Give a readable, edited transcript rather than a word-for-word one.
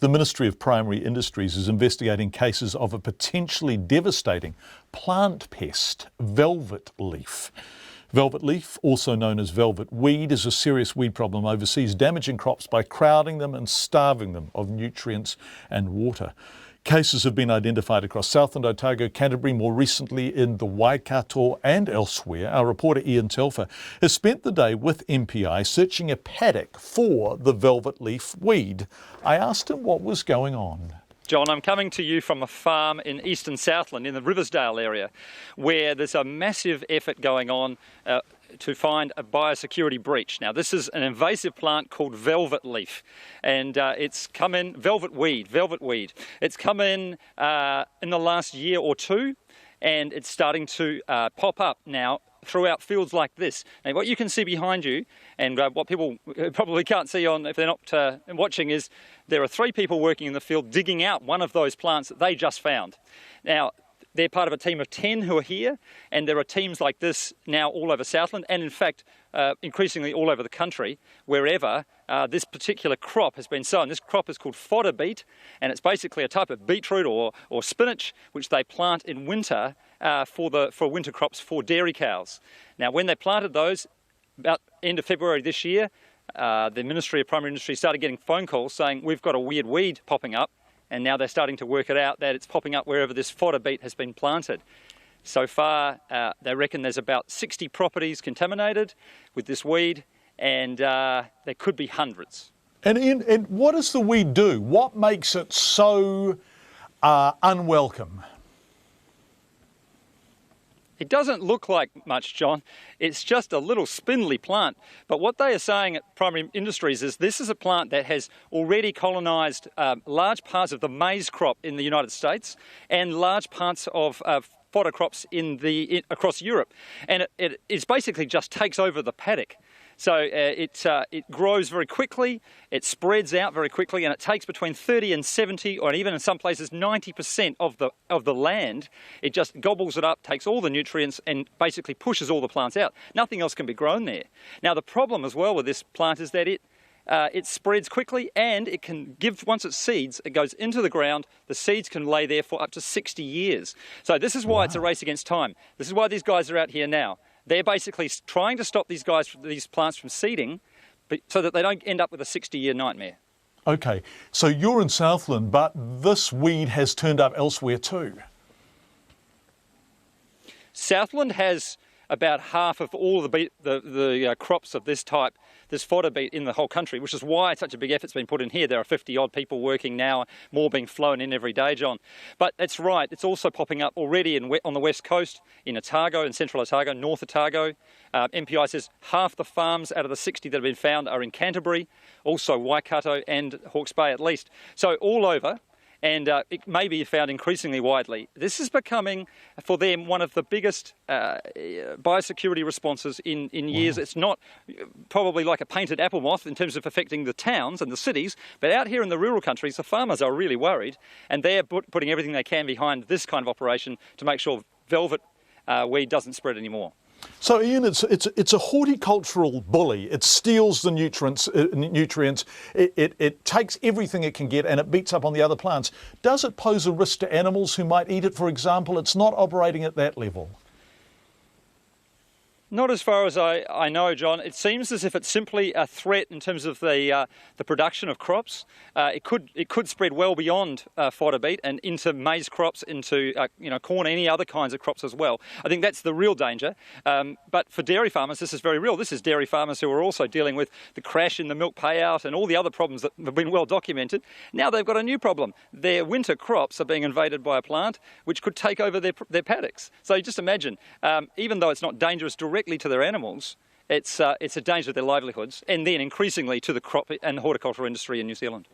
The Ministry of Primary Industries is investigating cases of a potentially devastating plant pest, velvetleaf. Velvetleaf, also known as velvet weed, is a serious weed problem overseas, damaging crops by crowding them and starving them of nutrients and water. Cases have been identified across Southland, Otago, Canterbury, more recently in the Waikato and elsewhere. Our reporter Ian Telfer has spent the day with MPI searching a paddock for the velvetleaf weed. I asked him what was going on. John, I'm coming to you from a farm in eastern Southland in the Riversdale area where there's a massive effort going on to find a biosecurity breach. Now, this is an invasive plant called velvetleaf, and it's come in, velvet weed. It's come in the last year or two, and it's starting to pop up now throughout fields like this. Now, what you can see behind you, and what people probably can't see on if they're not watching, is there are 3 people working in the field digging out one of those plants that they just found. Now, they're part of a team of 10 who are here, and there are teams like this now all over Southland, and in fact, increasingly all over the country, wherever this particular crop has been sown. This crop is called fodder beet, and it's basically a type of beetroot or spinach, which they plant in winter for winter crops for dairy cows. Now, when they planted those, about end of February this year, the Ministry of Primary Industry started getting phone calls saying, we've got a weird weed popping up, and now they're starting to work it out that it's popping up wherever this fodder beet has been planted. So far, they reckon there's about 60 properties contaminated with this weed, and there could be hundreds. And what does the weed do? What makes it so unwelcome? It doesn't look like much, John. It's just a little spindly plant. But what they are saying at Primary Industries is this is a plant that has already colonised large parts of the maize crop in the United States and large parts of fodder crops across Europe. And it basically just takes over the paddock. So it grows very quickly, it spreads out very quickly, and it takes between 30 and 70, or even in some places 90% of the land. It just gobbles it up, takes all the nutrients, and basically pushes all the plants out. Nothing else can be grown there. Now, the problem as well with this plant is that it spreads quickly, and it can give, once it seeds, it goes into the ground. The seeds can lay there for up to 60 years. So this is why it's a race against time. This is why these guys are out here now. They're basically trying to stop these plants from seeding so that they don't end up with a 60-year nightmare. Okay, so you're in Southland, but this weed has turned up elsewhere too. Southland has about half of all the crops of this type, this fodder beet, in the whole country, which is why such a big effort's been put in here. There are 50-odd people working now, more being flown in every day, John. But that's right, it's also popping up already on the west coast, in Otago, in central Otago, north Otago. MPI says half the farms out of the 60 that have been found are in Canterbury, also Waikato and Hawke's Bay at least. So all over. And it may be found increasingly widely. This is becoming, for them, one of the biggest biosecurity responses in years. Wow. It's not probably like a painted apple moth in terms of affecting the towns and the cities, but out here in the rural countries, the farmers are really worried, and they're putting everything they can behind this kind of operation to make sure velvet weed doesn't spread anymore. So, Ian, it's a horticultural bully. It steals the nutrients. It takes everything it can get and it beats up on the other plants. Does it pose a risk to animals who might eat it, for example? It's not operating at that level. Not as far as I know, John. It seems as if it's simply a threat in terms of the production of crops. It could spread well beyond fodder beet and into maize crops, into corn, any other kinds of crops as well. I think that's the real danger. But for dairy farmers, this is very real. This is dairy farmers who are also dealing with the crash in the milk payout and all the other problems that have been well documented. Now they've got a new problem. Their winter crops are being invaded by a plant which could take over their paddocks. So just imagine, even though it's not dangerous directly to their animals, it's a danger to their livelihoods, and then increasingly to the crop and horticultural industry in New Zealand.